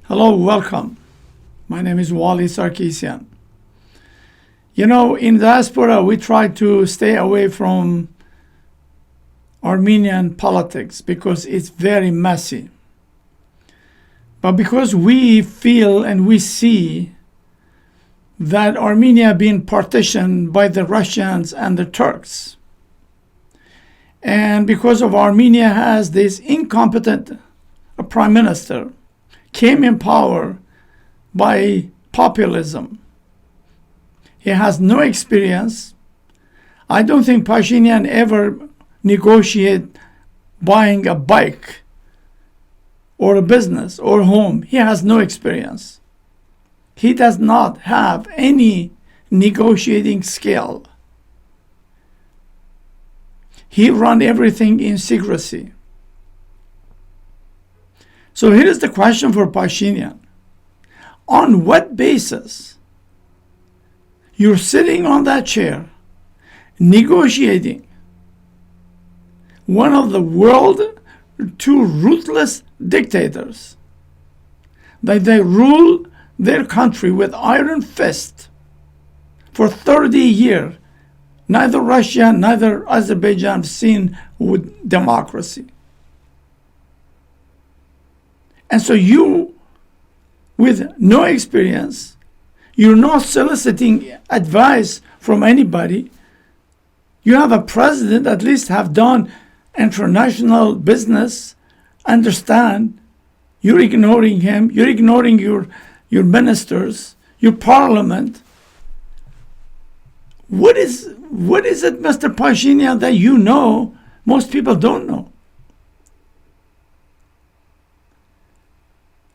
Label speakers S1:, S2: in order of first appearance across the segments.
S1: Hello, welcome. My name is Wally Sarkisian. You know, in diaspora, we try to stay away from Armenian politics because it's very messy. But because we feel and we see that Armenia being partitioned by the Russians and the Turks, and because of Armenia has this incompetent prime minister, came in power by populism. He has no experience. I don't think Pashinyan ever negotiated buying a bike or a business or home. He has no experience. He does not have any negotiating skill. He run everything in secrecy. So here is the question for Pashinyan. On what basis you're sitting on that chair negotiating one of the world's two ruthless dictators that they rule their country with iron fist for 30 years? Neither Russia, neither Azerbaijan have seen with democracy. And so you, with no experience, you're not soliciting advice from anybody. You have a president at least have done international business, understand. You're ignoring him. You're ignoring your ministers, your parliament. What is it, Mr. Pashinyan, that you know most people don't know?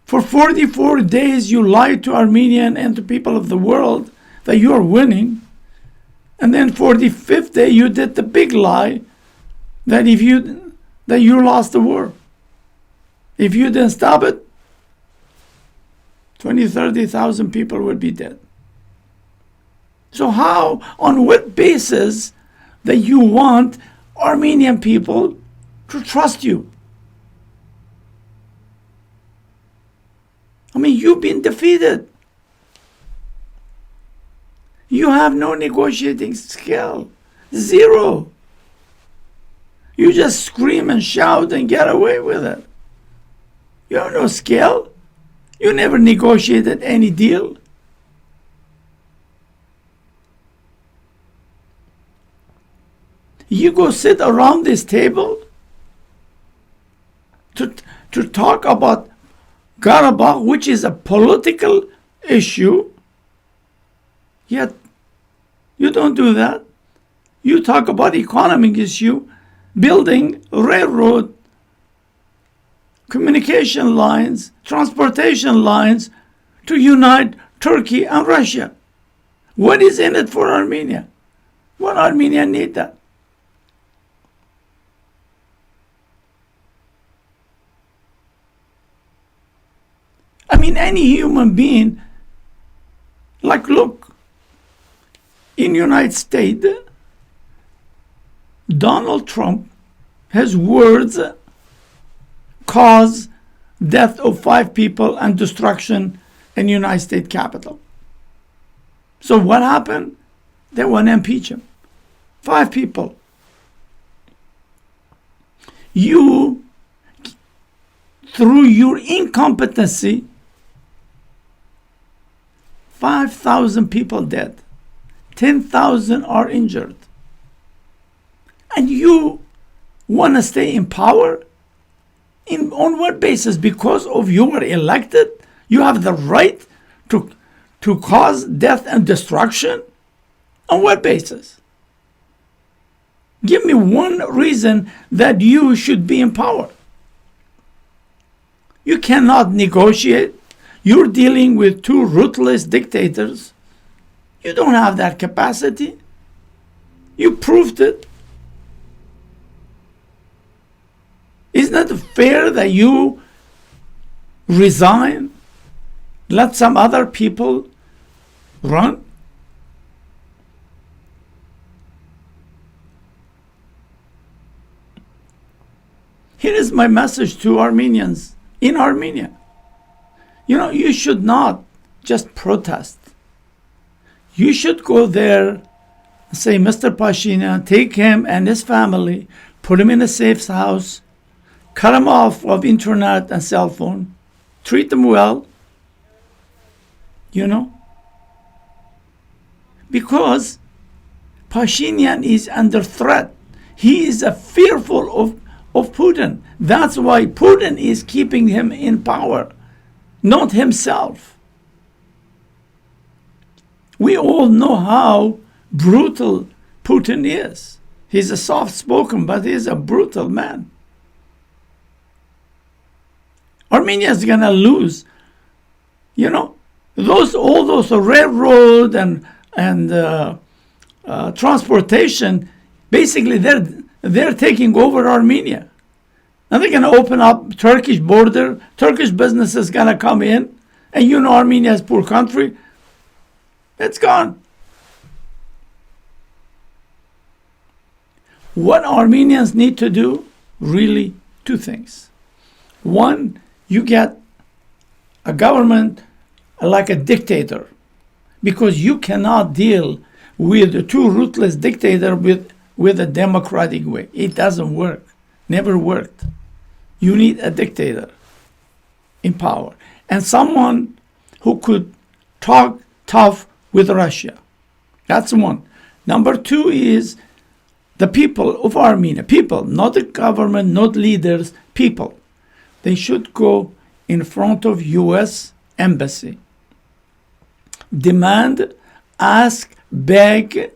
S1: For 44 days, you lied to Armenian and to people of the world that you are winning. And then 45th day, you did the big lie that you lost the war. If you didn't stop it, 20, 30,000 people would be dead. So how, on what basis that you want Armenian people to trust you? I mean, you've been defeated. You have no negotiating skill. Zero. You just scream and shout and get away with it. You have no skill. You never negotiated any deal. You go sit around this table to talk about Karabakh, which is a political issue, yet you don't do that. You talk about economic issue, building railroad, communication lines, transportation lines to unite Turkey and Russia. What is in it for Armenia? What Armenia need that? I mean, any human being, like, look, in United States, Donald Trump, his words cause death of 5 people and destruction in United States Capitol. So what happened? They want to impeach him. 5 people. You, through your incompetency, 5,000 people dead. 10,000 are injured. And you want to stay in power? On what basis? Because of you were elected? You have the right to cause death and destruction? On what basis? Give me one reason that you should be in power. You cannot negotiate. You're dealing with 2 ruthless dictators. You don't have that capacity. You proved it. Isn't it fair that you resign, let some other people run? Here is my message to Armenians in Armenia. You should not just protest. You should go there and say, Mr. Pashinyan, take him and his family, put him in a safe house, cut him off of internet and cell phone, treat them well, because Pashinyan is under threat. He is fearful of Putin. That's why Putin is keeping him in power, not himself. We all know how brutal Putin is. He's a soft-spoken, but he's a brutal man. Armenia is going to lose. All those railroad and transportation, basically they're taking over Armenia. And they're going to open up Turkish border. Turkish business is going to come in. And Armenia is a poor country. It's gone. What Armenians need to do, really, two things. One, you get a government like a dictator, because you cannot deal with a too ruthless dictator with a democratic way. It doesn't work. Never worked. You need a dictator in power, and someone who could talk tough with Russia. That's one. Number two is the people of Armenia. People, not the government, not leaders, people. They should go in front of U.S. embassy. Demand, ask, beg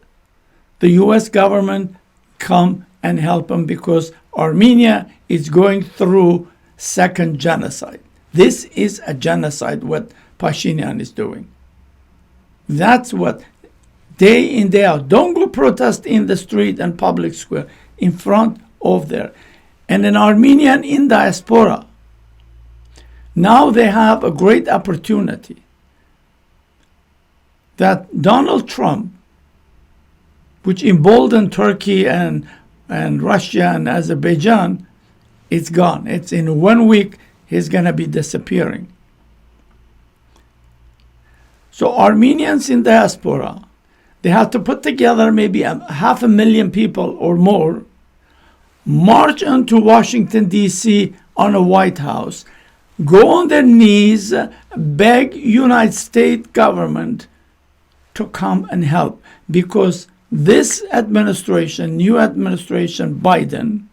S1: the U.S. government come and help them, because Armenia is going through second genocide. This is a genocide, what Pashinyan is doing. That's what, day in, day out. Don't go protest in the street and public square, in front of there. And an Armenian in diaspora, now they have a great opportunity that Donald Trump, which emboldened Turkey and Russia and Azerbaijan, it's gone. It's in 1 week, he's going to be disappearing. So Armenians in diaspora, they have to put together maybe 500,000 people or more, march into Washington, D.C. on a White House, go on their knees, beg United States government to come and help, because this administration, new administration, Biden,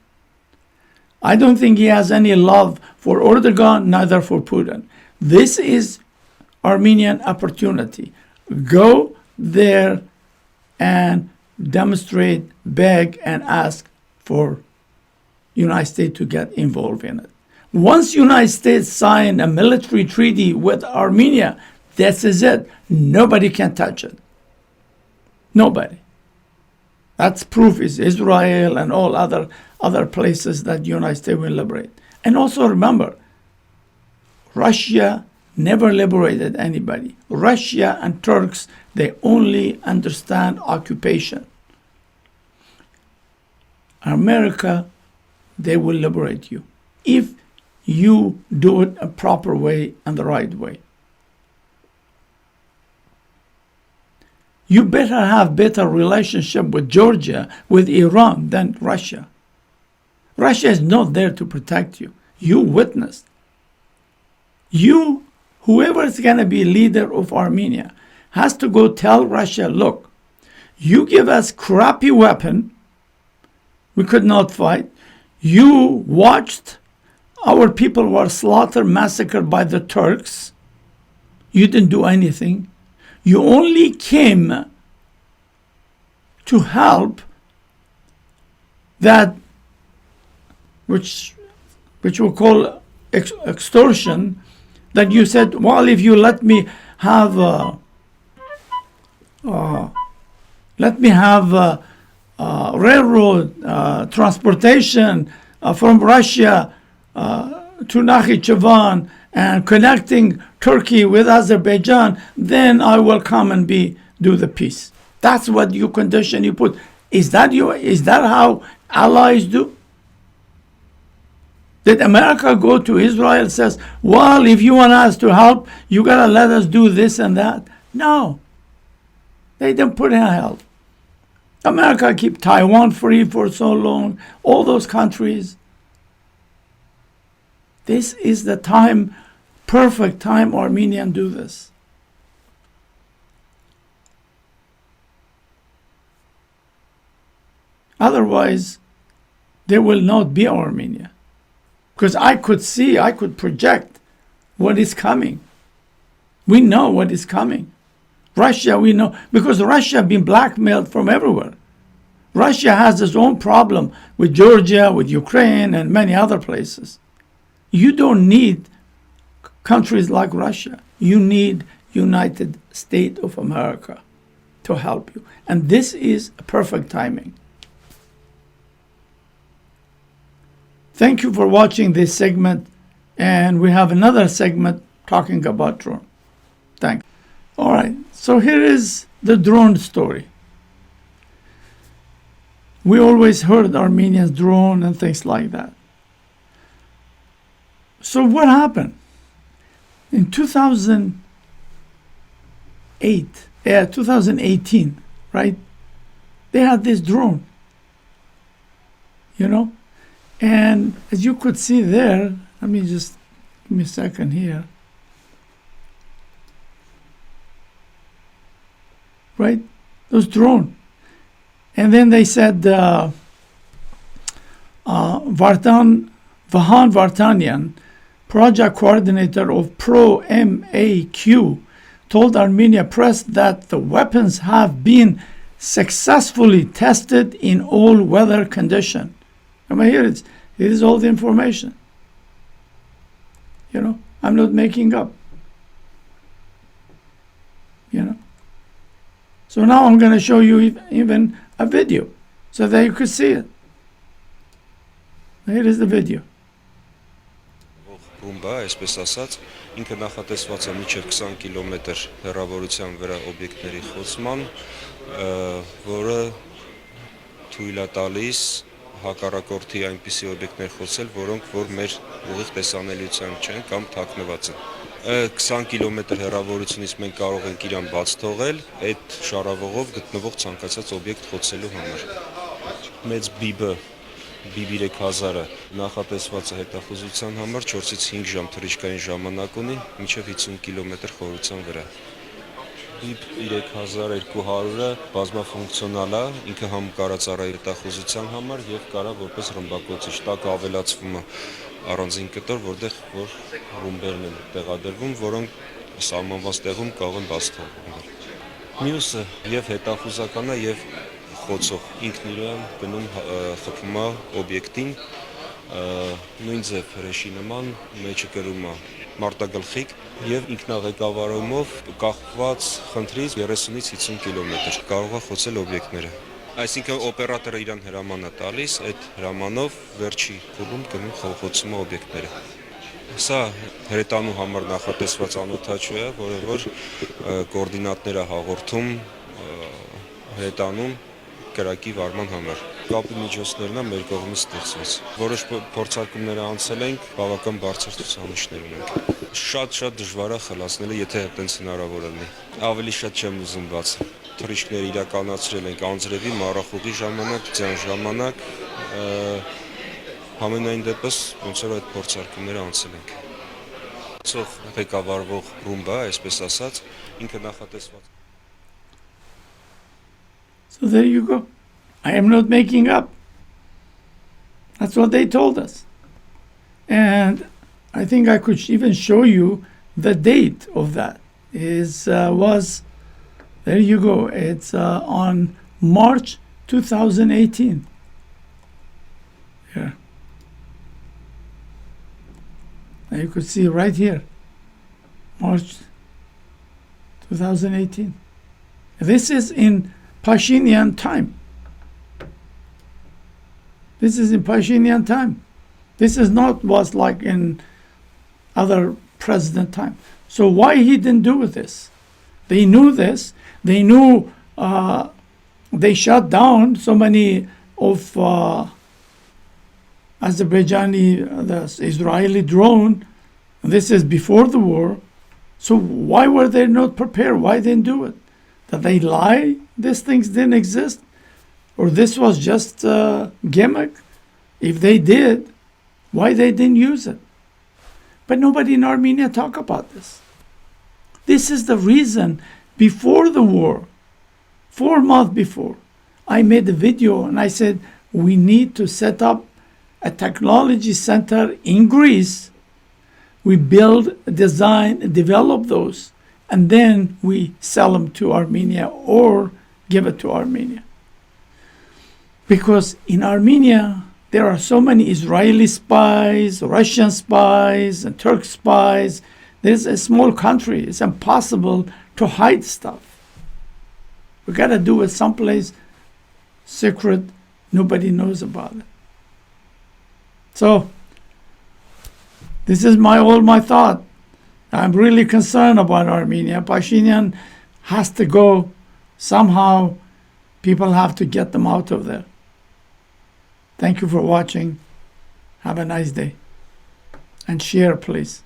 S1: I don't think he has any love for Erdogan, neither for Putin. This is Armenian opportunity. Go there and demonstrate, beg, and ask for United States to get involved in it. Once United States sign a military treaty with Armenia, this is it. Nobody can touch it. Nobody. That's proof is Israel and all other places that the United States will liberate. And also remember, Russia never liberated anybody. Russia and Turks, they only understand occupation. America, they will liberate you if you do it a proper way and the right way. You better have better relationship with Georgia, with Iran, than Russia. Russia is not there to protect you. You witnessed. You, whoever is going to be leader of Armenia, has to go tell Russia, look, you give us crappy weapon, we could not fight. You watched our people were slaughtered, massacred by the Turks. You didn't do anything. You only came to help that which we call extortion, that you said, well, if you let me have railroad transportation from Russia to Nakhichevan and connecting Turkey with Azerbaijan, then I will come and do the peace. That's what you condition you put. Is that how allies do? Did America go to Israel and says, well, if you want us to help, you got to let us do this and that? No. They didn't put in help. America kept Taiwan free for so long, all those countries. This is the time, perfect time Armenians do this. Otherwise, there will not be Armenia. Because I could project what is coming. We know what is coming. Russia, we know, because Russia has been blackmailed from everywhere. Russia has its own problem with Georgia, with Ukraine, and many other places. You don't need countries like Russia. You need United States of America to help you. And this is perfect timing. Thank you for watching this segment, and we have another segment talking about drone. Thanks. All right, so here is the drone story. We always heard Armenians drone and things like that. So what happened? In 2018, right? They had this drone, And as you could see there, let me just give me a second here. Right? Those drone. And then they said Vahan Vartanian, project coordinator of Pro-MAQ, told Armenia Press that the weapons have been successfully tested in all weather conditions. Here it is all the information. I'm not making up. So now I'm going to show you even a video so that you could see it. Here is the video.
S2: Ռումբա, այսպես ասած, ինքը նախատեսված է մինչև 20 կիլոմետր հեռավորության վրա օբյեկտների խոցման, որը թույլ է տալիս հակառակորդի այնպիսի օբյեկտներ խոցել, որոնք որ մեր ուղիղ տեսանելիության չեն կամ թաքնված են։ 20 կիլոմետր հեռավորությունից մենք կարող ենք իրան բաց թողել այդ շարավողով գտնվող ցանկացած օբյեկտ խոցելու համար։ Մեծ բիբը B3000-ը նախատեսված է հետախուզության համար 4-ից 5 ժամ թռիչքային ժամանակ ունի, մինչև 50 կիլոմետր խորության վրա։ B3200-ը բազմաֆունկցիոնալ է, ինքը համ կարա ծառայի հետախուզության համար եւ կարա որպես ռմբակոծիչ, տակ ավելացվում է առանձին կտոր, որտեղ որ ռումբերն են տեղադրվում, որոնք սահմանված տեղում կարող են բաց թողնել։ Մյուսը եւ հետախուզական է եւ խոցող, ինքն իրեն գնում խփում է օբյեկտին, նույն ձև հրեշի նման, մեջը կրում է մարտագլխիկ եւ ինքնաղեկավարումով կախված խնդրից 30-ից 50 կիլոմետր կարող է խոցել օբյեկտները։ Այսինքն օպերատորը իրան հրաման է տալիս, այդ հրամանով վերջի փուլում գնում խոցում է օբյեկտները։ Սա հրետանու համար նախատեսված անօթաչու է, որը որ կոորդինատները հաղորդում հրետանում կրակի վարման համար։ Կապի միջոցներն է մեր կողմից ստեղծված։ Որոշ փորձարկումներ անցել ենք, բավական բարձր ցուցանիշներ ունենք։ Շատ դժվար է խլացնելը, եթե այդպես հնարավոր լինի։ Ավելի շատ չեմ ուզում բացել։ Թռիչքներ իրականացրել ենք անձրևի, մառախուղի ժամանակ, ձյան ժամանակ, համենայն դեպս ոնց որ այդ փորձարկումները անցել ենք։ Ցող ղեկավարվող ռումբա, այսպես ասած, ինքը նախատեսված։
S1: So there you go. I am not making up. That's what they told us. And I think I could even show you the date of that. Was there you go. It's on March 2018. Here. Now you could see right here. March 2018. This is in Pashinyan time. This is in Pashinyan time. This is not was like in other president time. So why he didn't do this? They knew this. They knew they shut down so many of Azerbaijani, the Israeli drone. This is before the war. So why were they not prepared? Why didn't do it? Did they lie? These things didn't exist? Or this was just a gimmick? If they did, why they didn't use it? But nobody in Armenia talk about this. This is the reason before the war, 4 months before, I made a video and I said, we need to set up a technology center in Greece. We build, design, develop those, and then we sell them to Armenia or give it to Armenia. Because in Armenia, there are so many Israeli spies, Russian spies, and Turk spies. There's a small country. It's impossible to hide stuff. We got to do it someplace secret. Nobody knows about it. So, this is all my thought. I'm really concerned about Armenia. Pashinyan has to go. Somehow, people have to get them out of there. Thank you for watching. Have a nice day. And share, please.